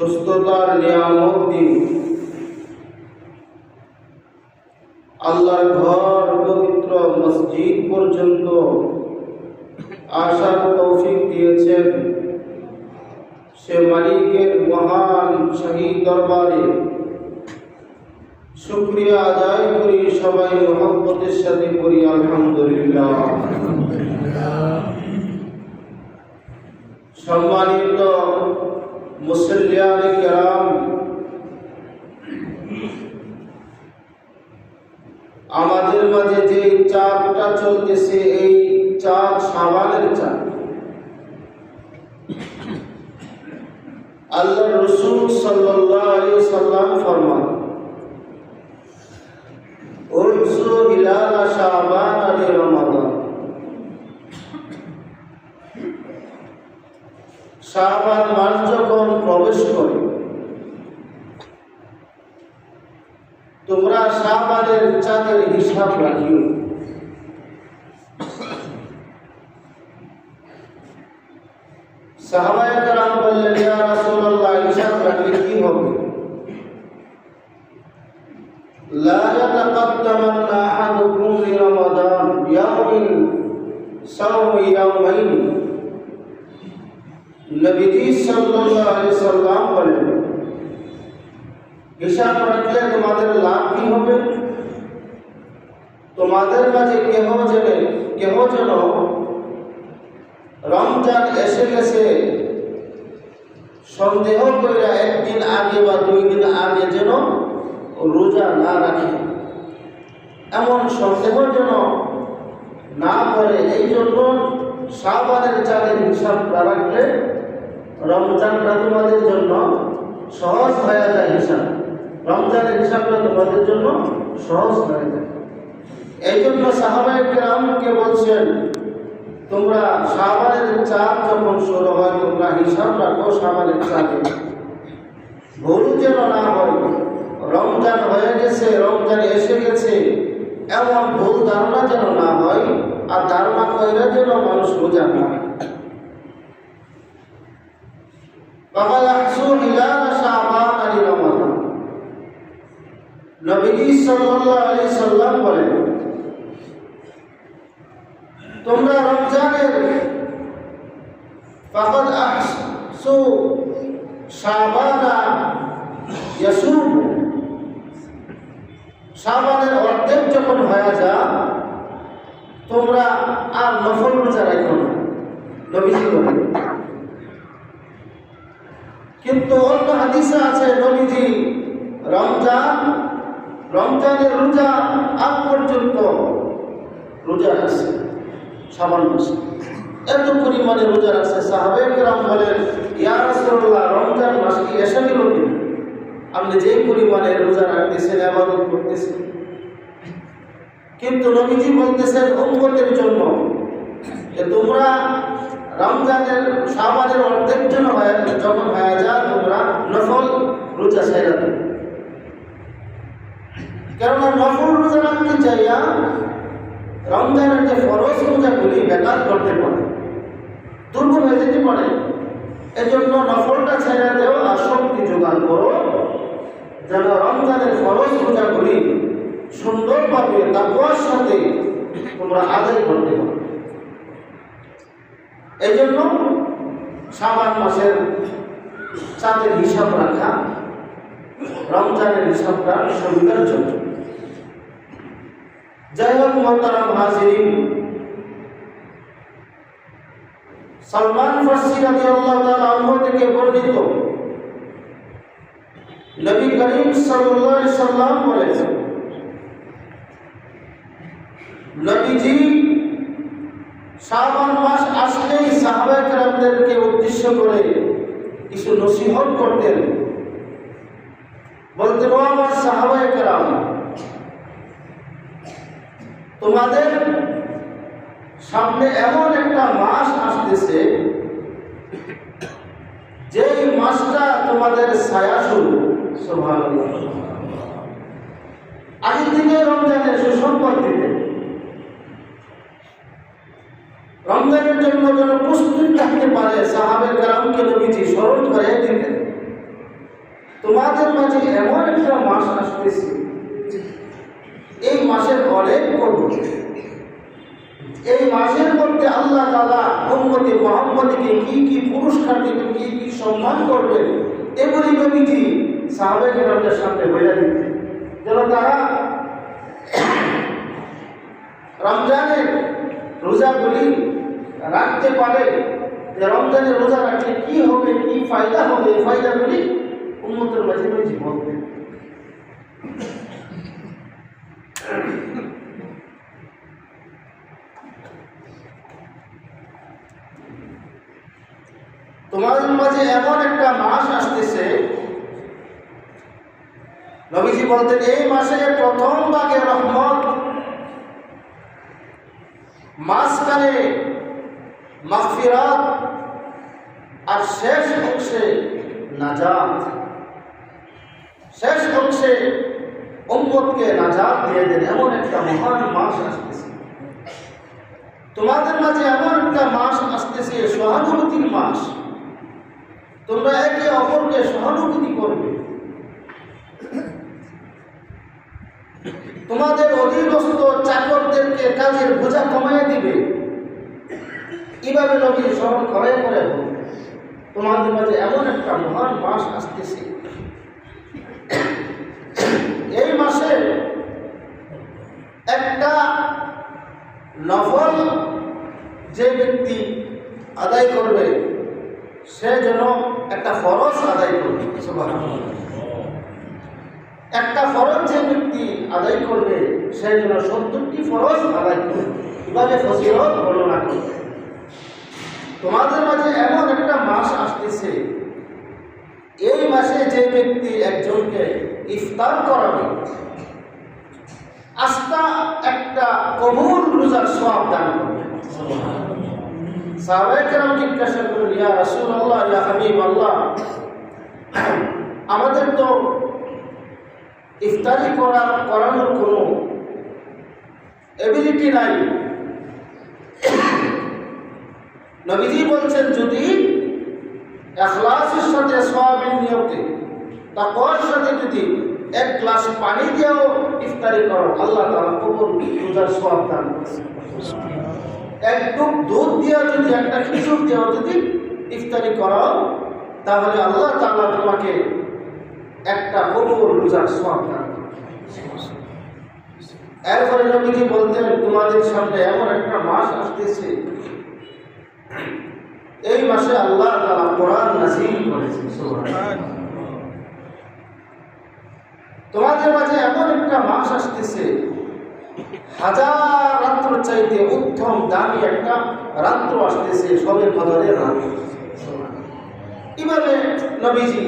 সুস্থতার নিয়ামত দিন। আল্লাহর ঘর পবিত্র মসজিদ পর্যন্ত আসার তৌফিক দিয়েছেন। সে মালিকের মহান শাহী দরবারে শুকরিয়া আদায় করি। সবাই মহব্বতের সাথে করি আলহামদুলিল্লাহ। সম্মানিত মুসল্লিয়ানে কেরাম, আমাদের মাঝে যে চাঁদটা চলতেছে এই চাঁদ শাবানের চাঁদ। আল্লাহ রাসূল সাল্লাল্লাহু আলাইহি ওয়াসাল্লাম ফরমান, উরসু হিলাল শাবান আলি রমাদান। শাবান মাস যখন প্রবেশ করে তোমরা শাবানের চাঁদের হিসাব রাখিও। সাহাবায়ে কেরাম বললেন, ইয়া রাসূলুল্লাহ, হিসাব রাখলে কি হবে? লা ইয়াতাকাদ্দামান্না আহাদুকুম লিরমাদান বিয়াউমিন সাওমি ইয়াউমাইন। নবীজি সাল্লাল্লাহু আলাইহি সাল্লাম বলেন, হিসাব রাখলে তোমাদের লাভ কি হবে? তোমাদের মাঝে কেহ যেন রমজান এসে গেছে সন্দেহ করে একদিন আগে বা 2 দিন আগে যেন রোজা না রাখে, এমন সন্দেহ যেন না করে। এই জন্য শাবানের চাঁদের হিসাব রাখলে রমজানটা তোমাদের জন্য সহজ হয়ে যায়। হিসাব রমজানের হিসাবটা তোমাদের জন্য সহজ হয়ে যায়। এই জন্য সাহাবায়ে কেরামকে বলছেন, তোমরা শাবানের চাঁদ যখন শুরু হয় তোমরা হিসাব রাখো শাবানের চাঁদে, ভুল যেন না হয়। রমজান হয়ে গেছে, রমজান এসে গেছে, এমন ভুল ধারণা যেন না হয়, আর ধারণা কইরা যেন মানুষ রোজা না হয়। নবীজি সাল্লাল্লাহু আলাইহি সাল্লাম বলেন, তোমরা রমজানের ফাকাদ আহসু শাবানা ইয়াসুম, শাবানের অর্ধেক যখন হয়ে যায় তোমরা আর নফল রোজা রাখো না, নবীজি বলেন। কিন্তু অন্য হাদিসে আছে নবীজি রমজানের রোজা আগ পর্যন্ত রোজা রাখছে। শাবান মাসে এত পরিমাণে রোজা রাখছে। সাহাবায়ে কেরাম বলেন, ইয়া রাসূলুল্লাহ, রমজান মাস কি এসে গেল কি? আপনি যে পরিমাণে রোজা রাখতেছেন, ইবাদত করতেছেন, কিন্তু নবীজি বলতেছেন উম্মতের জন্য যে তোমরা রমজানের শাবানের অর্ধেক যখন হয়ে যায় তোমরা নফল রোজা ছেড়ে দাও। কেননা নফল রোজা রাখতে চাইয়া রমজানের যে ফরজ রোজাগুলি বেকার করতে পারে, দুর্বল হয়ে যেতে পারে। এজন্য নফলটা ছেড়ে দেও আর শক্তি জোগাড় করো যেন রমজানের ফরজ রোজাগুলি সুন্দরভাবে তাকওয়ার সাথে তোমরা আদায় করতে পারো। এই জন্য শাবান মাসের চাঁদের হিসাব রাখা রমজানের হিসাবটা সুবিধার জন্য। যাই হোক মোহতারাম হাজিরিন, সালমান ফারসি রাদিয়াল্লাহু তাআলা আনহু থেকে বর্ণিত নবী করিম সাল্লাল্লাহু আলাইহি সাল্লাম বলেছেন, নবীজি শাবান মাস আসলেই সাহাবায়ে কেরামদেরকে উদ্দেশ্য করে কিছু নসিহত করতেন। বলতেন, ও আমার সাহাবায়ে কেরাম, তোমাদের সামনে এমন একটা মাস আসতেছে যে মাসটা তোমাদের ছায়া শুরু। সুবহানাল্লাহ। আগে থেকে রমজানের সুসংবাদ দিতেন, রমজানের জন্য যেন প্রস্তুত থাকতে পারে সাহাবায়ে কেরামকে নবীজি স্মরণ করে দিতেন। তোমাদের মাঝে এমন একটা মাস আসতেছে, এই মাসের অনেক কদর। এই মাসের মধ্যে আল্লাহ তাআলা উম্মতে মুহাম্মাদীকে কি কি পুরস্কার দিবেন, কি কি সম্মান করবেন, এগুলি নবীজি সাহাবায়ে কেরামদের সামনে বলে দিতেন, যেন তারা রমজানের রোজাগুলি রাখতে পারে। যে রমজানের রোজা রাখলে কি হবে, কি ফায়দা হবে, এই ফায়দাগুলি উম্মতের মাঝে নবীজি বলতেন। তোমাদের মাঝে এমন একটা মাস আসতেছে, নবীজি বলতেন এই মাসে প্রথম ভাগে রহমত, মাঝখানে মাগফিরাত, আর শেষ অংশে নাজাত। শেষ অংশে উম্মতকে নাজাত দিয়ে দেন, এমন একটা মহান মাস আসতেছে। তোমাদের মাঝে এমন একটা মাস আসতেছে, সহানুভূতির মাস। তোমরা একে অপরকে সহানুভূতি করবে, তোমাদের অধীনস্থ চাকরদেরকে কাজের বোঝা কমাইয়া দিবে। এইভাবে নবী স্মরণ করে করে তোমাদের মাঝে এমন একটা মহান মাস আসতেছে। এই মাসে একটা নফল যে ব্যক্তি আদায় করবে, সে যেন একটা ফরজ আদায় করবে। একটা ফরজ যে ব্যক্তি আদায় করবে, সে যেন 70টি ফরজ আদায় করবে। এভাবে ফজিলত বর্ণনা করবে। তোমাদের মাঝে এমন একটা মাস আসতেছে, এই মাসে যে ব্যক্তি একজনকে ইফতার করাবে, আস্থা একটা কবুল রোজার সওয়াব দান করবে। সাহাবায়ে কেরাম জিজ্ঞাসা করলেন, ইয়া রাসূলুল্লাহ, ইয়া হাবিবাল্লাহ, আমাদের তো ইফতারি করানোর কোনো এবিলিটি নাই। নবীজি বলছেন, যদি ইখলাসের সাথে সওয়াবের নিয়তে তাকওয়ার সাথে যদি এক গ্লাস পানি দিয়েও ইফতারি করো, আল্লাহ তাআলা কবুল রোজার সওয়াব দান করবেন। এক টুক দুধ দিয়ে যদি, একটা খিচুর দিয়েও যদি ইফতারি করো, তাহলে আল্লাহ তাআলা তোমাকে একটা কবুল রোজার সওয়াব দান করবেন। এরপরে নবীজি বলতেন, তোমাদের সামনে এমন একটা মাস আসতেছে, এই মাসে আল্লাহ তাআলা কোরআন নাযিল করেছেন। সুবহানাল্লাহ। তোমাদের মাঝে এমন একটা মাস আসতেছে, হাজার রাত্র চাইতে উত্তম দামি একটা রাত্র আসতেছে, শবে কদরের রাত। এভাবে নবীজি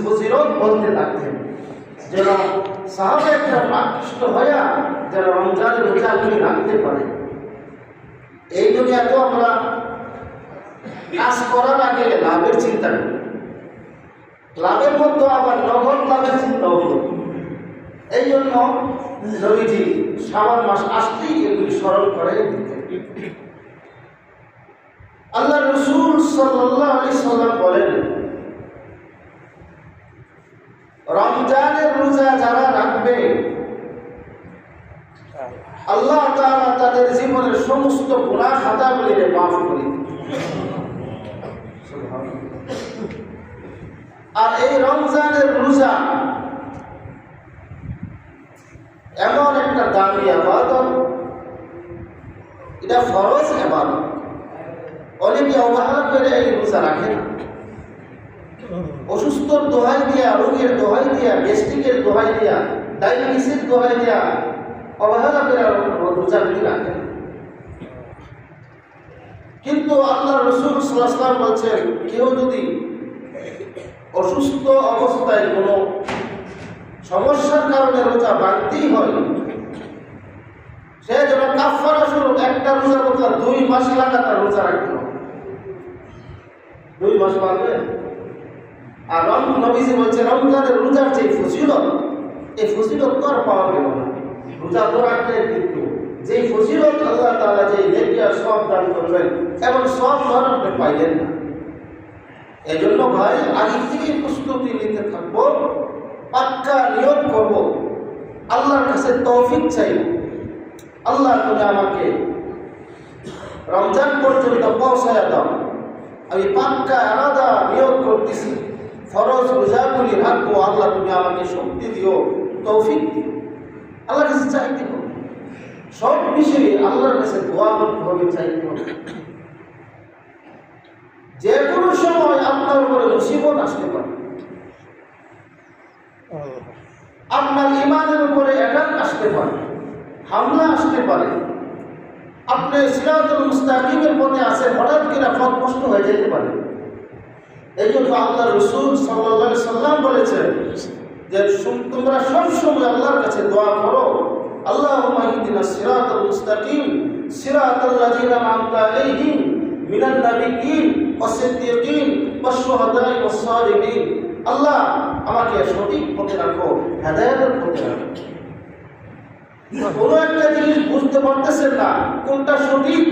ফজিলত বলতে থাকতেন, যেন সাহাবায়ে কেরাম আকৃষ্ট হইয়া যেন রমজানের রোজাগুলি রাখতে পারে। এই দুনিয়াতেও আমরা কাজ করার আগে লাভের চিন্তা করি, লাভের মধ্যে আবার নগদ লাভের চিন্তাও করি। এই জন্য নবীজি শাবান মাস আসতেই এগুলি স্মরণ করে দিতেন। আল্লাহ রাসূল সাল্লাল্লাহু আলাইহি সাল্লাম বলেন, রমজানের রোজা যারা রাখবে, আল্লাহ তাআলা তাদের জীবনের সমস্ত গুনাহ খাতাগুলি মাফ করে দিবেন। আর এই রমজানের রোজা এমন একটা দামি ইবাদত, এটা ফরজ ইবাদত। অনেকে অবহেলা করে এই রোজা রাখে না। অসুস্থর দোহাই দিয়া, রোগের দোহাই দিয়া, গ্যাস্ট্রিকের দোহাই দিয়া, ডায়াবেটিসের দোহাই দিয়া অবহেলা করে রোজাগুলি রাখে না। কিন্তু আল্লাহ রাসূল সাল্লাল্লাহু আলাইহি ওয়াসাল্লাম বলছেন, কেউ যদি অসুস্থ অবস্থায় কোনো সমস্যার কারণে রোজা বাড়তেই হয়, সে যেন কাফারা স্বরূপ একটা রোজার বদলে 2 মাস লাগাতার রোজা রাখতে হবে। 2 মাস পারবে। আর নবীজি বলছে, রমজানের রোজার যে ফজিলত, এই ফজিলত তো আর পাওয়া গেল না। রোজা তো রাখলে কিন্তু যে ফজিলত আল্লাহ তাআলা যে নেকি আর সওয়াব দান করবেন, এবং সব আপনি পাইলেন না। এই জন্য ভাই আগে থেকে প্রস্তুতি নিতে থাকবো। পাক্কা নিয়ত করব, আল্লাহর কাছে তৌফিক চাইব, আল্লাহ তুমি আমাকে রমজান পর্যন্ত পৌঁছায়া দাও। আমি পাক্কা আলাদা নিয়ত করতেছি, ফরজ রোজাগুলি রাখবো, আল্লাহ তুমি আমাকে শক্তি দিও, তৌফিক দিও। আল্লাহর কাছে চাইতে হবে, সব বিষয়ে আল্লাহর কাছে দোয়া করতে হবে, চাইতে হবে। যে কোনো সময় আপনার উপরে মুসিবত আসতে পারে, আপনার ইমানের উপরে আঘাত আসতে পারে, হামলা আসতে পারে, আপনি সিরাতুল মুস্তাকিমের পথে আছে, হঠাৎ করে পথ নষ্ট হয়ে যেতে পারে। এই জন্য আল্লাহ রাসূল সাল্লাল্লাহু আলাইহি সাল্লাম বলেছেন যে তোমরা সব সময় আল্লাহর কাছে দোয়া করো, আল্লাহুম্মা ইহদিনাস সিরাতাল মুস্তাকিম সিরাতাল লাযিনা আন'আমতা আলাইহিম মিনান নাবিয়্যিন ওয়াস সিদ্দীকিন ওয়াস শুহাদাই ওয়াস সালিহিন। আল্লাহ আমাকে সঠিক পথে রাখো, হেদায়েতের পথে রাখো। কোনো একটা জিনিস বুঝতে পারতেছেন না, কোনটা সঠিক,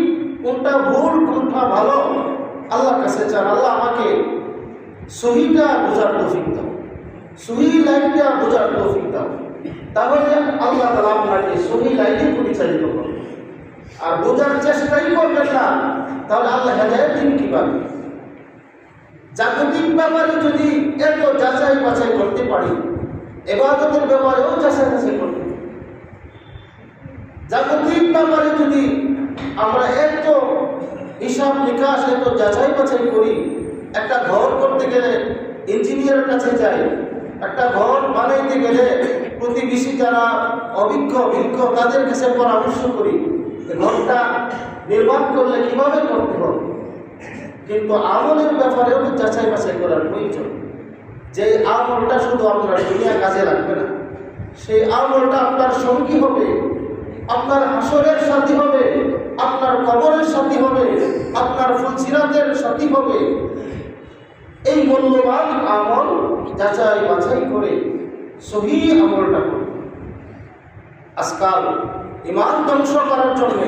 কোনটা ভুল, কোনটা ভালো, আল্লাহর কাছে চান, আল্লাহ আমাকে সহিটা বোঝার তৌফিক দাও, সহি লাইনটা বোঝার তৌফিক দাও। তাহলে আল্লাহ তাআলা আপনাকে সহি লাইনে পরিচালিত করবে। আর বোঝার চেষ্টাই করবেন না, তাহলে আল্লাহ হেদায়েত দিন কিভাবে? জাগতিক ব্যাপারে যদি এত যাচাই বাছাই করতে পারি, ইবাদতের ব্যাপারেও যাচাই বাছাই করতে পারি। জাগতিক ব্যাপারে যদি আমরা এত হিসাব নিকাশ, এত যাচাই বাছাই করি, একটা ঘর করতে গেলে ইঞ্জিনিয়ারের কাছে যাই, একটা ঘর বানাইতে গেলে প্রতিবেশী যারা অভিজ্ঞ তাদের কাছে পরামর্শ করি, ঘরটা নির্মাণ করলে কিভাবে করতে হবে। কিন্তু আমলের ব্যাপারেও যাচাই বাছাই করার প্রয়োজন। যে আমলটা শুধু আপনার দুনিয়া কাজে লাগবে না, সেই আমলটা আপনার সঙ্গী হবে, আপনার হাসরের সাথী হবে, আপনার কবরের সাথী হবে, আপনার ফুলসিরাতের সাথী হবে। এই মূল্যবান আমল যাচাই বাছাই করে সহি আমলটা করবে। আজকাল ঈমান ধ্বংস করার জন্য,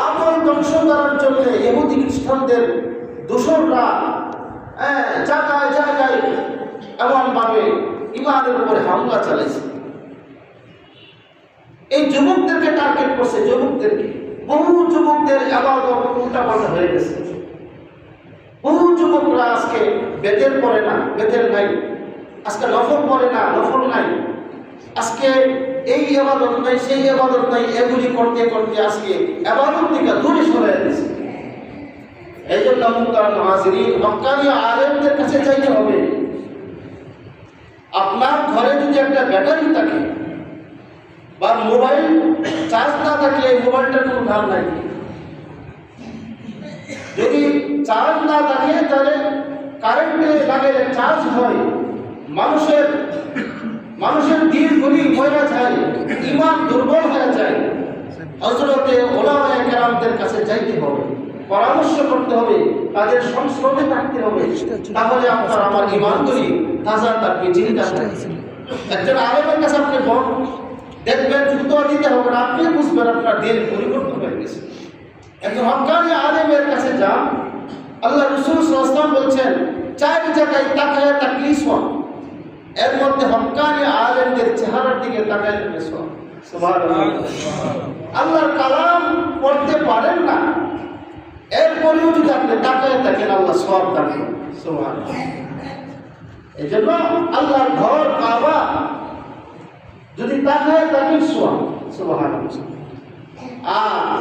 আমল ধ্বংস করার জন্য ইহুদি খ্রিস্টানদের দূষণরা জায়গায় জায়গায় এমনভাবে ঈমানের উপরে হামলা চালাইছে। এই যুবকদেরকে টার্গেট করছে, যুবকদেরকে। বহু যুবকদের ইবাদত উল্টাপাল্টা হয়ে গেছে। বহু যুবকরা আজকে বেতের পড়ে না, বেতের নাই, আজকে নফল পড়ে না, নফল নাই, আজকে এই ইবাদত নাই, সেই ইবাদত নাই, এগুলি করতে করতে আজকে ইবাদত থেকে দূরে সরে গেছে। এই জন্য মুহতারাম হাজিরিন, হক্কানি আলেমদের কাছে চাইতে হবে। আপনার ঘরে যদি একটা ব্যাটারি থাকে বা মোবাইল চার্জ না থাকলে এই মোবাইলটার কোনো দাম নাই। যদি চার্জ না থাকে তাহলে কারেন্টে লাগালে চার্জ হয়, মানুষের দিলগুলি ময়লা যায়, ঈমান দুর্বল হয়ে যায়। হযরতে উলামায়ে কেরামদের কাছে যাইতে হবে, পরামর্শ করতে হবে, তাদের সংস্পর্শে থাকতে হবে। তাহলে আপনার আমার ঈমানগুলি তাজা থাকবে, চিন্তা থাকবে। একজন আলেমের কাছে আপনি দেখবেন, ফতোয়া দিতে হবে না, আপনি বুঝবেন আপনার দিল পরিবর্তন হয়ে গেছে। একজন হক্কানি আলেমের কাছে যান। আল্লাহ রাসূল সাল্লাল্লাহু আলাইহি ওয়াসাল্লাম বলছেন, 4 জায়গায় তাকায়া তাকলিস হয়, এর মধ্যে হক্কানি আলেমদের চেহারার দিকে তাকায় তাকলিস হয়। সুবহানাল্লাহ। আল্লাহর কালাম পড়তে পারেন না, এরপরেও যদি আপনি তাকায় থাকেন, আল্লাহ সওয়াব দান করেন। সুবহানাল্লাহ। এই জন্য আল্লাহর ঘর কাবা যদি তাকায় তাকিস হয়, সুবহানাল্লাহ। আর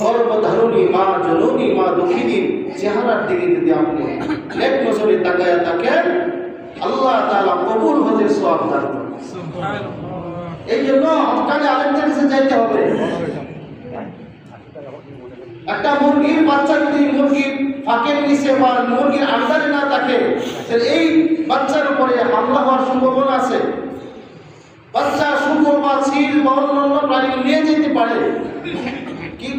গর্ভধারণী মা, জননী মা, দুঃখিনী চেহারার দিকে যদি আপনি এক নজরে তাকায়া থাকেন, আল্লাহ তাআলা কবুল হতে সওয়াব দান করেন। সুবহানাল্লাহ। এই জন্য হক্কানি আলেমদের কাছে যাইতে হবে। একটা মুরগির বাচ্চা যদি মুরগির ফাঁকের নিচে বা মুরগির আন্ডারে না থাকে, তাহলে এই বাচ্চার উপরে হামলা হওয়ার সম্ভাবনা আছে। বাচ্চা শুকর বা ছিল বা অন্যান্য প্রাণী নিয়ে যেতে পারে। কি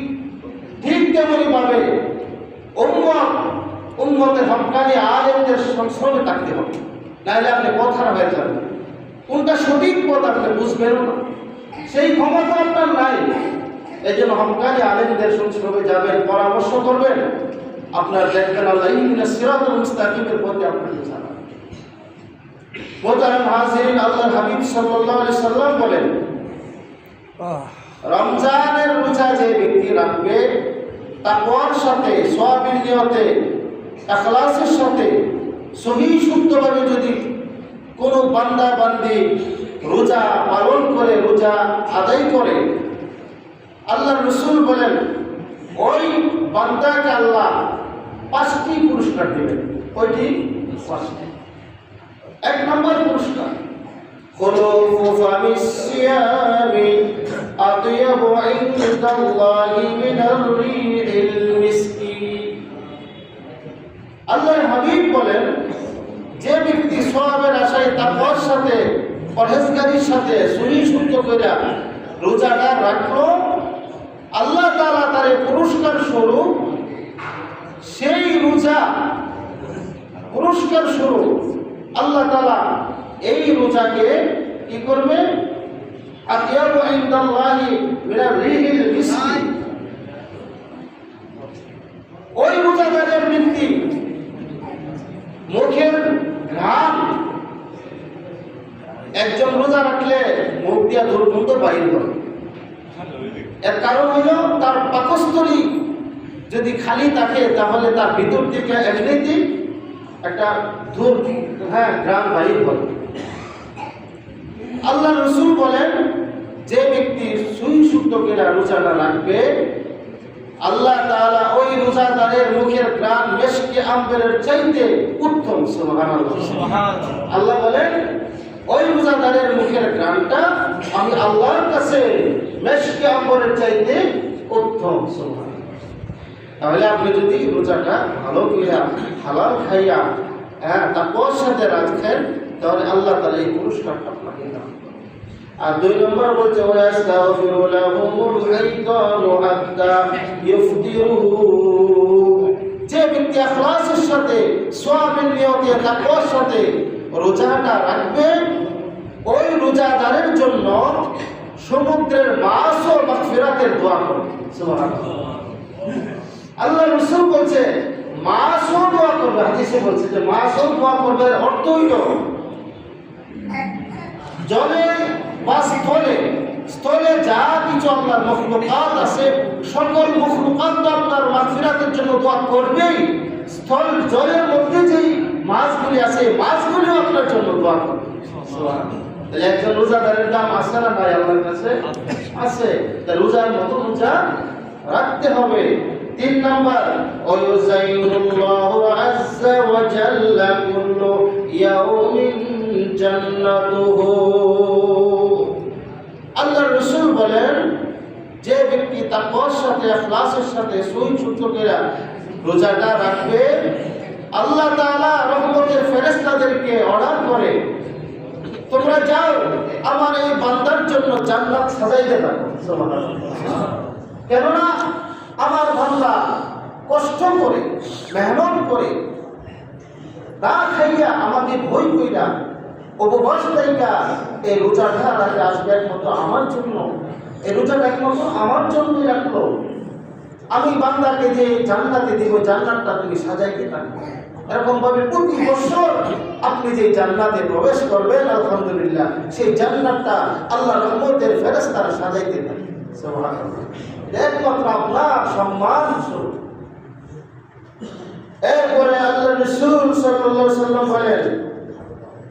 ঠিক তেমনি ভাবে উম্মতের হক্কানি আলেমদের সংস্পর্শে থাকতে হবে, নাহলে আপনি পথহারা হয়ে যাবেন। কোনটা সঠিক পথ আপনি বুঝবেন না, সেই ক্ষমতা আপনার নাই। এই জন্য হক্কানি আলেমদের সংস্পর্শে যাবেন, পরামর্শ করবেন, আপনার দেখবেন আল্লাহ ইহদিনাস সিরাতাল মুস্তাকিমের পথে আপনাকে চালাবেন। মোহতারাম হাজিরিন, আল্লাহর হাবিব সাল্লাল্লাহু আলাইহি সাল্লাম বলেন, রমজানের রোজা যে ব্যক্তি রাখবে তাকওয়ার সাথে, সওয়াবের নিয়তে, ইখলাসের সাথে সহি শুদ্ধভাবে যদি কোনো বান্দা বান্দি রোজা পালন করে, রোজা আদায় করে, আল্লাহর রাসূল বলেন ওই বান্দাকে আল্লাহ 5টি পুরস্কার দিবেন। কয়টি? 5টি। 1 নম্বর পুরস্কার, খুলুফু ফামিস সিয়ামি আতয়াবু ইনদাল্লাহি মিনার রিহিল মিসকি। আল্লাহর হাবিব বলেন, যে ব্যক্তি সওয়াবের আশায় তাকওয়ার সাথে, পরহেজগারির সাথে সহি শুদ্ধ করে রোজাটা রাখলো, আল্লাহ তাআলা তার পুরস্কার স্বরূপ সেই রোজা, পুরস্কার স্বরূপ আল্লাহ তাআলা এই রোজাকে কি করবে? আতিয়াবু ইনদাল্লাহি মিনার রিহিল মিসকি। ওই রোজাদারের ব্যক্তি মুখের ঘ্রাণ, একজন রোজা রাখলে মুখ দিয়া দুর্গন্ধ বাইর হয়। এর কারণ হলো তার পাকস্থলী যদি খালি থাকে তাহলে তার ভিতর থেকে এমনিতেই একটা ঘ্রাণ বাইর হয়। আল্লাহ রাসূল বলেন, যে ব্যক্তি সহি শুদ্ধ করে রোজাটা রাখবে, আল্লাহ তাআলা ওই রোজাদারের মুখের ঘ্রাণ মেশকে আম্বরের চাইতে উত্তম। সুবহানাল্লাহ, সুবহানাল্লাহ। আল্লাহ বলেন ওই রোজাদারের মুখের ঘ্রাণটা আমি আল্লাহর কাছে মেশকে আম্বরের চাইতে উত্তম। সুবহানাল্লাহ। তাহলে আপনি যদি রোজাটা ভালো কইরা হালাল খাইয়া তাকওয়ার সাথে রাখেন, তাহলে আল্লাহ তাআলা এই পুরস্কারটা আপনাকে দান করবেন। আর 2 নম্বর বলছে, ওয়াস্তাগফিরু লাহুমুল শাইতানু হাত্তা ইফতিরু। যে ব্যক্তি ইখলাসের সাথে, সওয়াবের নিয়তে, তাকওয়ার সাথে রোজাটা রাখবে, ওই রোজাদারের জন্য সমুদ্রের মাছও মাগফিরাতের দোয়া করবে। সুবহানাল্লাহ। আল্লাহ রাসূল বলছে মাছও দোয়া করবে। হাদিসে বলছে যে মাছও দোয়া করবে। অর্থ হইল জলে বা স্থলে যা কিছু আপনার মখলুকাত আছে, সকল মখলুকাত তো আপনার মাগফিরাতের জন্য দোয়া করবেই। স্থল জলের মধ্যে যেই মাছগুলি আছে, মাছগুলিও আপনার জন্য দোয়া করবে। তাহলে একজন রোজাদারের দাম আছে না ভাই? আল্লাহর কাছে আছে। তাই রোজার মতো রোজা রাখতে হবে। 3 নম্বর, ওয়ায়ুযাইনুল্লাহু আযজা ওয়া জাল্লা কুল্লু ইয়াউমিন জান্নাতুহু। আল্লাহর রাসূল বলেন, যে ব্যক্তি তাকওয়ার সাথে, ইখলাসের সাথে সহি শুদ্ধ করে রোজাটা রাখবে, আল্লাহ তাআলা রহমতের ফেরেশতাদেরকে অর্ডার করে, তোমরা যাও আমার এই বান্দার জন্য জান্নাত সাজাইতে থাকো। সুবহানাল্লাহ। কেননা আমার বান্দা কষ্ট করে, মেহনত করে, না খাইয়া আমাকে ভয় কইরা উপবাস থাইকা এই রোজাটা রাখতে আসবে একমাত্র আমার জন্য। এই রোজাটা একমাত্র আমার জন্যই রাখলো। আমি বান্দাকে যে জান্নাতে দিব, জান্নাতটা তুমি সাজাইতে থাকবে। এরকম ভাবে প্রতি বছর আপনি যে জান্নাতে প্রবেশ করবেন, আলহামদুলিল্লাহ, সেই জান্নাতটা আল্লাহ রহমতের ফেরেশতারা সাজাইতে থাকে। সুবহানাল্লাহ। একমাত্র আপনার সম্মান স্বরূপ। এরপরে আল্লাহ রাসূল সাল্লাল্লাহু আলাইহি ওয়াসাল্লাম বলেন,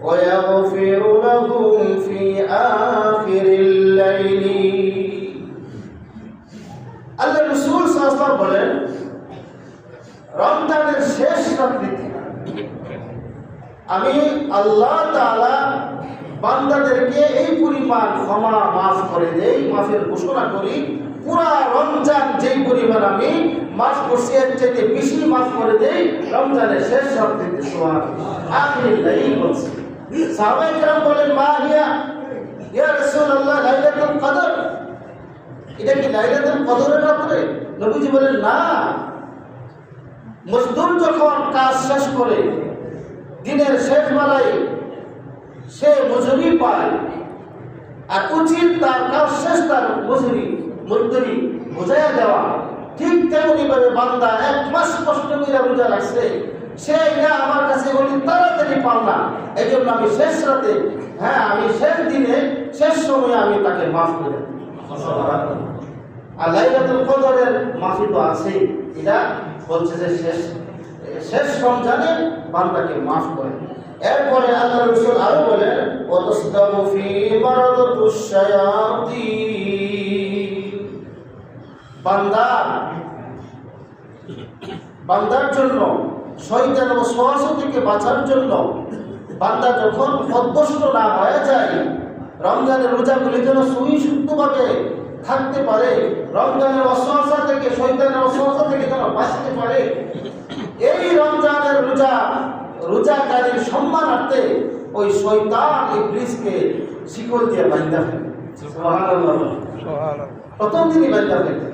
ওয়ায়াগফিরু লাহুম ফি আখিরিল লাইলি। আল্লাহ রাসূল সাল্লাল্লাহু আলাইহি ওয়াসাল্লাম বলেন, রমজানের শেষ রাত্রিতে আমি আল্লাহ তাআলা বান্দাদেরকে এই পরিমাণ ক্ষমা মাফ করে দেই, মাফের ঘোষণা করি, পুরা রমজান যেই পরিমাণ আমি মাফ করছি এর চাইতে বেশি মাফ করে দেই রমজানের শেষ রাত্রিতে। সুবহানাল্লাহ। আখিরিল লাইল বলছে। সাহাবায়ে কেরাম বলেন, মা হিয়া ইয়া রাসূলুল্লাহ লাইলাতুল কদর। এটা কি লাইলাতুল কদরের রাত্রে? নবীজি বলেন, না, মজদুর যখন কাজ শেষ করে দিনের শেষ বেলায় সে মজুরি পায়, আর উচিত তার কাজ শেষ তার মজুরি বুঝাইয়া দেওয়া। ঠিক তেমনি ভাবে বান্দা 1 মাস কষ্ট করে রোজা রাখছে, সে এটা আমার কাছে অতি তাড়াতাড়ি পান না, এই জন্য আমি শেষ রাতে, আমি শেষ দিনে শেষ সময়ে আমি তাকে মাফ করে দিই। আর লাইলাতুল কদরের মাফি তো আছেই, এটা বলছে যে শেষ রমজানে বান্দাকে মাফ করে। এরপরে আল্লাহ রাসূল আরো বলেন ওয়াতাসদামু ফি মারাদাতুশ শায়াতিন, বান্দার জন্য শয়তান ও ওয়াসওয়াসা থেকে বাঁচার জন্য বান্দা যখন অভ্যস্ত না হয়ে যায়, রমজানের রোজাগুলি যেন সুষ্ঠুভাবে থাকতে পারে, রমজানের ওয়াসওয়াসা থেকে, শয়তানের ওয়াসওয়াসা থেকে যেন বাঁচতে পারে, এই রমজানের রোজাকারীর সম্মানার্থে ওই শয়তান ইবলিসকে শিকল দিয়ে বাঁধা ফেলে। সুবহানাল্লাহ, প্রথম দিনই বাঁধা ফেলে।